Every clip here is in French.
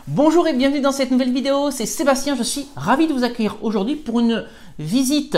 Bonjour et bienvenue dans cette nouvelle vidéo, c'est Sébastien, je suis ravi de vous accueillir aujourd'hui pour une visite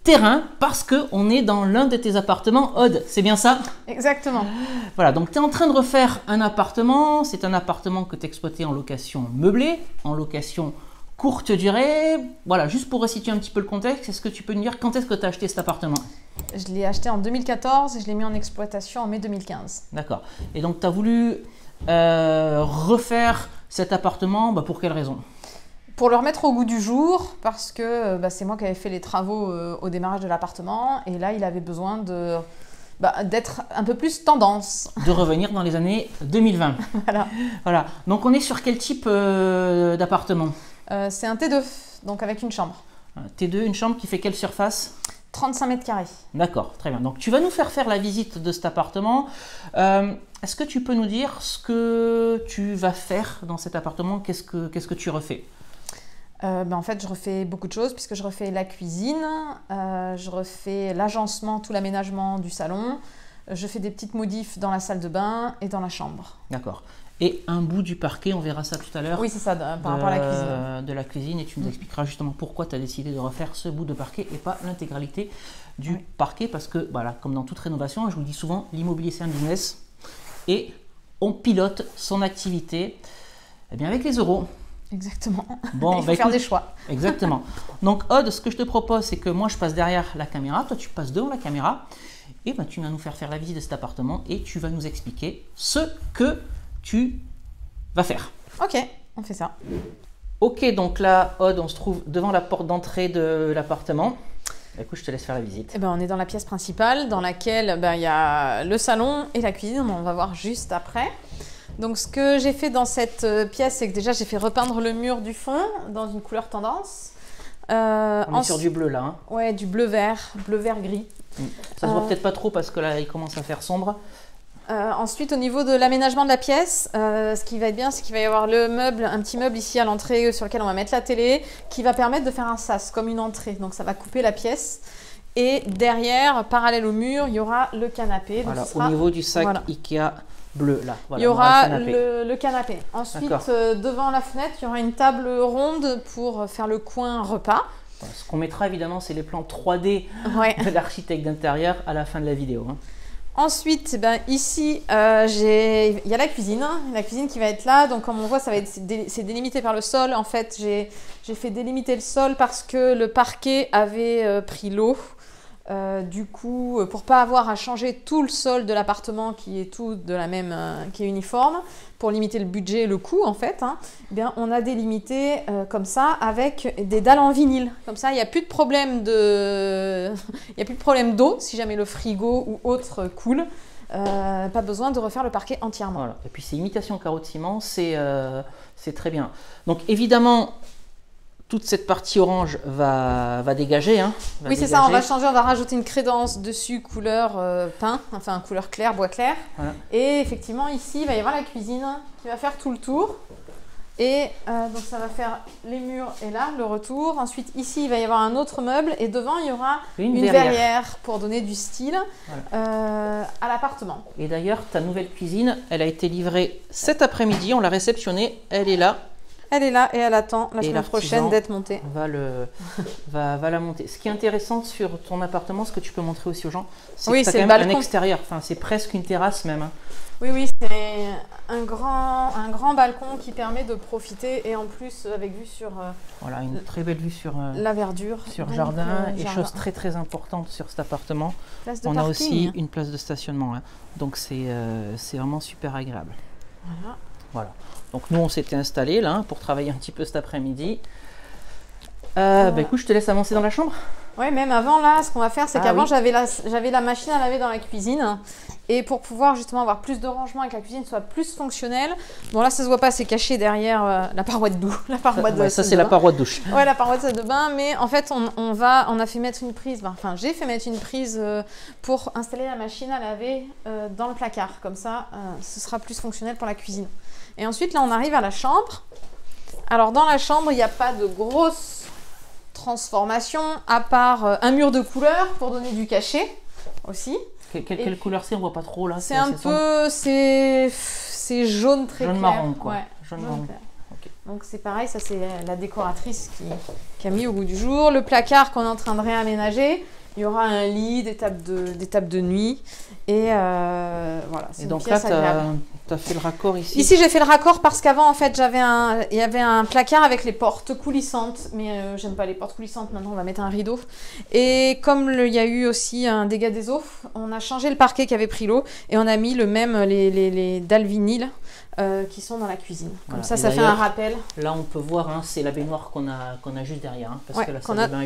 terrain parce qu'on est dans l'un de tes appartements, Aude, c'est bien ça? Exactement. Voilà, donc tu es en train de refaire un appartement, c'est un appartement que tu exploitais en location meublée, en location courte durée. Voilà, juste pour resituer un petit peu le contexte, est-ce que tu peux nous dire quand est-ce que tu as acheté cet appartement? Je l'ai acheté en 2014 et je l'ai mis en exploitation en mai 2015. D'accord, et donc tu as voulu refaire cet appartement, pour quelle raison? Pour le remettre au goût du jour, parce que c'est moi qui avais fait les travaux au démarrage de l'appartement et là il avait besoin d'être un peu plus tendance. De revenir dans les années 2020. Voilà. Donc on est sur quel type d'appartement? C'est un T2, donc avec une chambre. Un T2, une chambre qui fait quelle surface? 35 mètres carrés. D'accord, très bien. Donc tu vas nous faire la visite de cet appartement. Est-ce que tu peux nous dire ce que tu vas faire dans cet appartement? Qu'est-ce que tu refais? En fait, je refais beaucoup de choses puisque je refais la cuisine, je refais l'agencement, tout l'aménagement du salon, je fais des petites modifs dans la salle de bain et dans la chambre. D'accord. Et un bout du parquet, on verra ça tout à l'heure. Oui, c'est ça, par rapport à la cuisine. De la cuisine, et tu nous expliqueras justement pourquoi tu as décidé de refaire ce bout de parquet et pas l'intégralité du parquet. Parce que, voilà, comme dans toute rénovation, je vous dis souvent, l'immobilier c'est un business et on pilote son activité avec les euros. Exactement. Bon, il faut faire des choix. Exactement. Donc, Aude, ce que je te propose, c'est que moi, je passe derrière la caméra, toi, tu passes devant la caméra, et tu vas nous faire la visite de cet appartement et tu vas nous expliquer ce que tu vas faire. Ok, on fait ça. Ok, donc là, Aude, on se trouve devant la porte d'entrée de l'appartement. Écoute, je te laisse faire la visite. On est dans la pièce principale dans laquelle il y a le salon et la cuisine. On va voir juste après. Donc ce que j'ai fait dans cette pièce, c'est que déjà j'ai fait repeindre le mur du fond dans une couleur tendance. On est sur du bleu là. Hein. Ouais, du bleu vert gris. Ça se voit peut-être pas trop parce que là il commence à faire sombre. Ensuite, au niveau de l'aménagement de la pièce, ce qui va être bien, c'est qu'il va y avoir un petit meuble ici à l'entrée sur lequel on va mettre la télé, qui va permettre de faire un sas comme une entrée. Donc ça va couper la pièce. Et derrière, parallèle au mur, il y aura le canapé. Voilà, donc sera, au niveau du sac Ikea bleu là. Voilà, il y aura le canapé. Ensuite, devant la fenêtre, il y aura une table ronde pour faire le coin repas. Voilà, ce qu'on mettra évidemment, c'est les plans 3D de l'architecte d'intérieur à la fin de la vidéo. Hein. Ensuite, ici, il y a la cuisine qui va être là. Donc, comme on voit, c'est délimité par le sol. En fait, j'ai fait délimiter le sol parce que le parquet avait pris l'eau. Du coup, pour pas avoir à changer tout le sol de l'appartement qui est tout de la même, qui est uniforme, pour limiter le budget et le coût en fait, on a délimité comme ça avec des dalles en vinyle. Comme ça, il n'y a plus de problème d'eau si jamais le frigo ou autre coule. Pas besoin de refaire le parquet entièrement. Voilà. Et puis c'est imitation carreau de ciment, c'est très bien. Donc évidemment, toute cette partie orange va dégager. Hein, oui, c'est ça, on va changer, on va rajouter une crédence dessus, couleur pain, enfin couleur claire, bois clair. Voilà. Et effectivement, ici, il va y avoir la cuisine qui va faire tout le tour. Et donc ça va faire les murs et là, le retour. Ensuite, ici, il va y avoir un autre meuble et devant, il y aura une verrière pour donner du style à l'appartement. Et d'ailleurs, ta nouvelle cuisine, elle a été livrée cet après-midi, on l'a réceptionnée, elle est là. Elle est là et elle attend la semaine prochaine d'être montée. Va la monter. Ce qui est intéressant sur ton appartement, ce que tu peux montrer aussi aux gens, c'est que tu as quand même un extérieur. Enfin, c'est presque une terrasse même. Hein. Oui, c'est un grand balcon qui permet de profiter et en plus avec vue sur... voilà, une très belle vue sur la verdure. Sur jardin et chose très importante sur cet appartement. On a aussi une place de stationnement. Hein. Donc c'est vraiment super agréable. Voilà. Donc nous on s'était installé là pour travailler un petit peu cet après-midi. Écoute, je te laisse avancer dans la chambre. Oui, même avant là, ce qu'on va faire, c'est qu'avant j'avais la machine à laver dans la cuisine. Et pour pouvoir justement avoir plus de rangement et que la cuisine soit plus fonctionnelle, bon là ça se voit pas, c'est caché derrière la paroi de douche. Ça c'est la paroi de douche. Ouais, la paroi de salle de bain, mais en fait on a fait mettre une prise, j'ai fait mettre une prise pour installer la machine à laver dans le placard. Comme ça, ce sera plus fonctionnel pour la cuisine. Et ensuite là on arrive à la chambre. Alors dans la chambre, il n'y a pas de grosse transformation à part un mur de couleur pour donner du cachet aussi. Quelle couleur c'est? On voit pas trop là. C'est un peu, c'est jaune très jaune clair. marron quoi. Ouais, jaune marron. Clair. Okay. Donc c'est pareil, ça c'est la décoratrice qui a mis au goût du jour. Le placard qu'on est en train de réaménager, il y aura un lit, des tables de nuit. Et voilà, c'est une pièce agréable. Tu as fait le raccord ici? Ici, j'ai fait le raccord parce qu'avant, en fait, il y avait un placard avec les portes coulissantes. Mais j'aime pas les portes coulissantes. Maintenant, on va mettre un rideau. Et comme il y a eu aussi un dégât des eaux, on a changé le parquet qui avait pris l'eau. Et on a mis les dalles vinyle qui sont dans la cuisine. Comme voilà. Ça fait un rappel. Là, on peut voir, hein, c'est la baignoire qu'on a juste derrière. Hein, parce ouais, que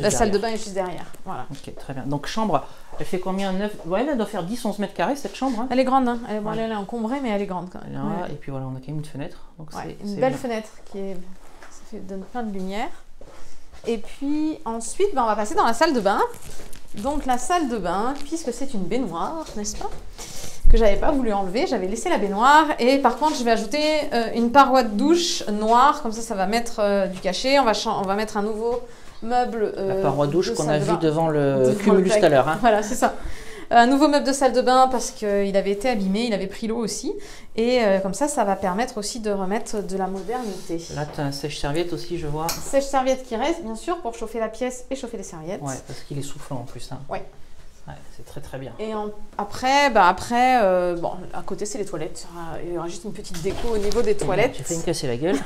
la salle de bain est juste derrière. Voilà. Ok, très bien. Donc, chambre, elle fait combien? 9... Ouais, elle doit faire 10-11 mètres carrés, cette chambre. Hein. Elle est grande. Hein. Elle est encombrée, mais elle est grande quand même. Là, et puis voilà, on a quand même une fenêtre. Donc une belle fenêtre qui donne plein de lumière. Et puis ensuite, on va passer dans la salle de bain. Donc la salle de bain, puisque c'est une baignoire, n'est-ce pas? Que j'avais pas voulu enlever, j'avais laissé la baignoire. Et par contre, je vais ajouter une paroi de douche noire, comme ça va mettre du cachet. On va mettre un nouveau meuble. La paroi de douche qu'on a vu devant le cumulus tout à l'heure. Hein. Voilà, c'est ça. Un nouveau meuble de salle de bain parce qu'il avait été abîmé, il avait pris l'eau aussi. Et comme ça va permettre aussi de remettre de la modernité. Là, tu as un sèche-serviette aussi, je vois. Sèche-serviette qui reste, bien sûr, pour chauffer la pièce et chauffer les serviettes. Ouais, parce qu'il est soufflant en plus. Hein. Ouais. Ouais, c'est très très bien. Et après, bon, à côté c'est les toilettes. Il y aura juste une petite déco au niveau des toilettes. J'ai fait me casser la gueule.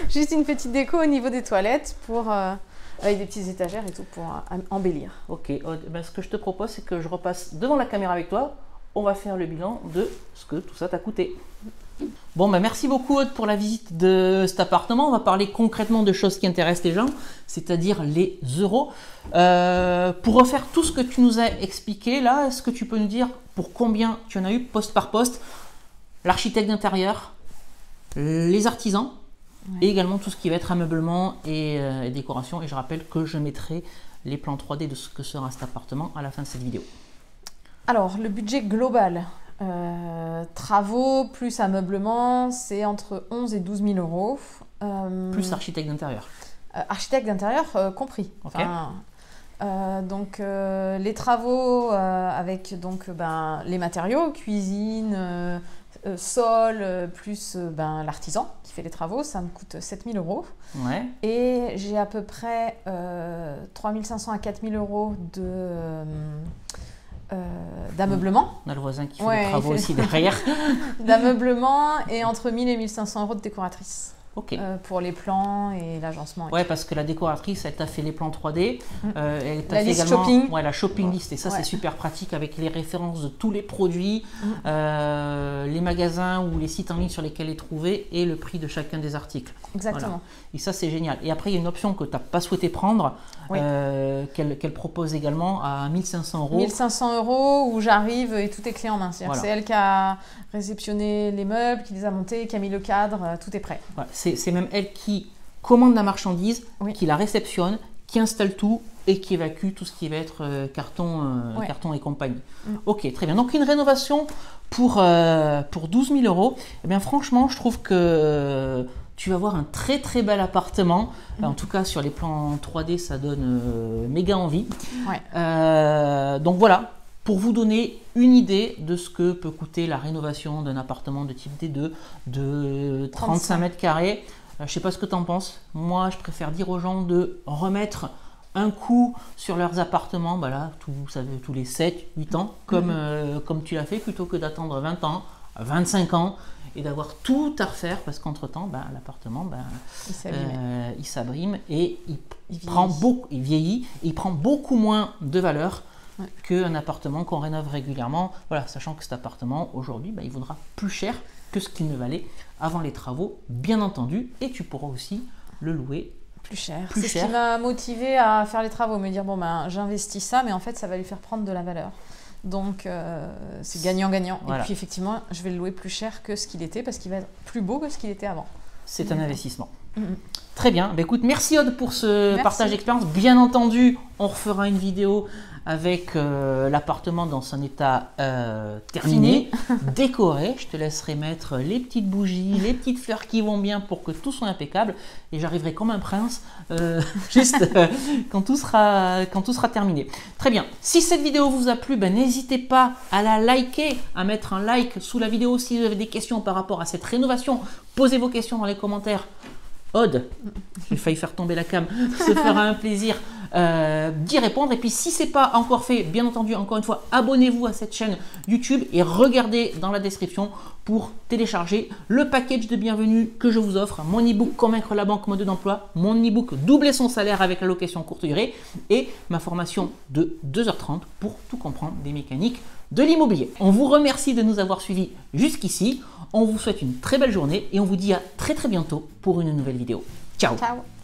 Juste une petite déco au niveau des toilettes pour avec des petites étagères et tout pour embellir. Ok, ben, ce que je te propose, c'est que je repasse devant la caméra avec toi. On va faire le bilan de ce que tout ça t'a coûté. Bon, ben merci beaucoup Aude pour la visite de cet appartement. On va parler concrètement de choses qui intéressent les gens, c'est-à-dire les euros. Pour refaire tout ce que tu nous as expliqué, là, est-ce que tu peux nous dire pour combien tu en as eu poste par poste, l'architecte d'intérieur, les artisans, et également tout ce qui va être ameublement et décoration. Et je rappelle que je mettrai les plans 3D de ce que sera cet appartement à la fin de cette vidéo. Alors, le budget global, travaux plus ameublement, c'est entre 11 et 12 000 euros. Plus architecte d'intérieur. Architecte d'intérieur compris. Okay. Donc, les travaux avec donc, les matériaux, cuisine, sol, plus l'artisan qui fait les travaux, ça me coûte 7 000 euros. Ouais. Et j'ai à peu près 3 500 à 4 000 euros d'ameublement. On a le voisin qui fait les travaux aussi derrière. D'ameublement et entre 1000 et 1500 euros de décoratrice. Okay. Pour les plans et l'agencement. Ouais, parce que la décoratrice, elle t'a fait les plans 3D. Elle t'a fait également shopping. Ouais, la shopping list. Et ça, c'est super pratique avec les références de tous les produits, les magasins ou les sites en ligne sur lesquels les trouver et le prix de chacun des articles. Exactement. Voilà. Et ça, c'est génial. Et après, il y a une option que tu n'as pas souhaité prendre, qu'elle propose également à 1500 euros. 1500 euros où j'arrive et tout est clé en main. C'est elle qui a réceptionné les meubles, qui les a montés, qui a mis le cadre, tout est prêt. Voilà. C'est même elle qui commande la marchandise, qui la réceptionne, qui installe tout et qui évacue tout ce qui va être carton et compagnie. Ok, très bien. Donc une rénovation pour 12 000 euros. Eh bien franchement, je trouve que tu vas avoir un très très bel appartement. En tout cas, sur les plans 3D, ça donne méga envie. Donc voilà, pour vous donner une idée de ce que peut coûter la rénovation d'un appartement de type D2 de 35 mètres carrés. Je ne sais pas ce que tu en penses. Moi, je préfère dire aux gens de remettre un coup sur leurs appartements, là, tous les 7-8 ans, comme tu l'as fait, plutôt que d'attendre 20 ans, 25 ans, et d'avoir tout à refaire, parce qu'entre-temps, l'appartement, il s'abrime et il vieillit, et il prend beaucoup moins de valeur qu'un appartement qu'on rénove régulièrement. Voilà, sachant que cet appartement, aujourd'hui, il vaudra plus cher que ce qu'il ne valait avant les travaux, bien entendu, et tu pourras aussi le louer plus cher. C'est ce qui m'a motivé à faire les travaux, me dire j'investis ça, mais en fait ça va lui faire prendre de la valeur. Donc c'est gagnant-gagnant. Voilà. Et puis effectivement, je vais le louer plus cher que ce qu'il était parce qu'il va être plus beau que ce qu'il était avant. C'est un investissement. Très bien. Écoute, merci Aude pour ce partage d'expérience. Bien entendu, on refera une vidéo avec l'appartement dans son état terminé, décoré. Je te laisserai mettre les petites bougies, les petites fleurs qui vont bien pour que tout soit impeccable. Et j'arriverai comme un prince juste quand tout sera terminé. Très bien. Si cette vidéo vous a plu, n'hésitez pas à la liker, à mettre un like sous la vidéo. Si vous avez des questions par rapport à cette rénovation, posez vos questions dans les commentaires. Aude, j'ai failli faire tomber la cam, se fera un plaisir d'y répondre. Et puis si ce n'est pas encore fait, bien entendu, encore une fois, abonnez-vous à cette chaîne YouTube et regardez dans la description pour télécharger le package de bienvenue que je vous offre, mon e-book Convaincre la banque mode d'emploi, mon e-book Doubler son salaire avec la location courte durée et ma formation de 2h30 pour tout comprendre des mécaniques de l'immobilier. On vous remercie de nous avoir suivis jusqu'ici. On vous souhaite une très belle journée et on vous dit à très bientôt pour une nouvelle vidéo. Ciao. Ciao.